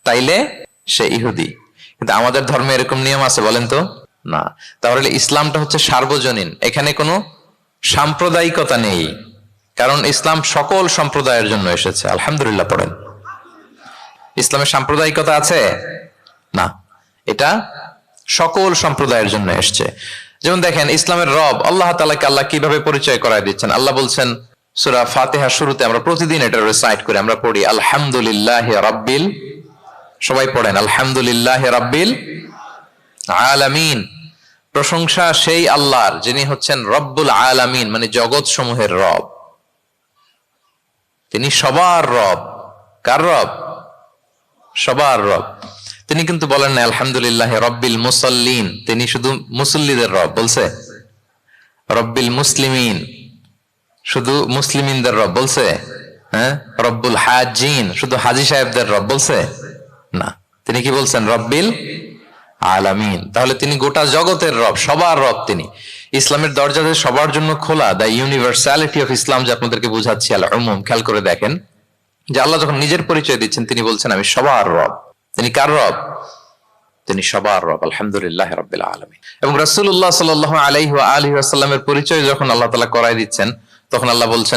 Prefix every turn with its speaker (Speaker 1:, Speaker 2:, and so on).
Speaker 1: তাইলে সে ইহুদি। কিন্তু আমাদের ধর্মে এরকম নিয়ম আছে বলেন তো? না। তাহলে ইসলামটা হচ্ছে সার্বজনীন, এখানে কোনো সাম্প্রদায়িকতা নেই, কারণ ইসলাম সকল সম্প্রদায়ের জন্য এসেছে। আলহামদুলিল্লাহ পড়েন। ইসলামের সাম্প্রদায়িকতা আছে না, এটা সকল সম্প্রদায়ের জন্য এসছে। যেমন দেখেন ইসলামের রব আল্লাহ তাআলাকে আল্লাহ কিভাবে পরিচয় করায় দিচ্ছেন। আল্লাহ বলছেন সূরা ফাতিহার শুরুতে, আমরা প্রতিদিন এটা রিসাইট করি, আমরা পড়ি আলহামদুলিল্লাহি রাব্বিল, সবাই পড়েন আলহামদুলিল্লাহি রাব্বিল আলামিন। প্রশংসা সেই আল্লাহর যিনি হচ্ছেন রব্বুল আলামিন, মানে জগৎ সমূহের রব। তিনি সবার রব। কার রব? সবার রব। তিনি কিন্তু বলেন না আলহামদুলিল্লাহ রব্বিল মুসাল্লিন, তিনি শুধু মুসল্লিদের রব বলছে। রব্বিল মুসলিমিন, শুধু মুসলিমিনদের রব বলছে। হ্যাঁ, রব্বুল হাজিন, শুধু হাজি সাহেবদের রব বলছে না। তিনি কি বলছেন? রব্বিল আলামিন। তাহলে তিনি গোটা জগতের রব, সবার রব তিনি। ইসলামের দরজা যে সবার জন্য খোলা, দ্য ইউনিভার্সালিটি অফ ইসলাম, যে আপনাদেরকে বুঝাচ্ছি আল উমুম, খেয়াল করে দেখেন যে আল্লাহ যখন নিজের পরিচয় দিচ্ছেন তিনি বলছেন আমি সবার রব। তিনি কার রব? তিনি সবার রব। আলহামদুলিল্লাহ রাব্বিল আলামিন। এবং রাসূলুল্লাহ সাল্লাল্লাহু আলাইহি ওয়া আলিহি ওয়াসাল্লামের পরিচয় যখন আল্লাহ তাআলা করায় দিচ্ছেন, তখন আল্লাহ বলছেন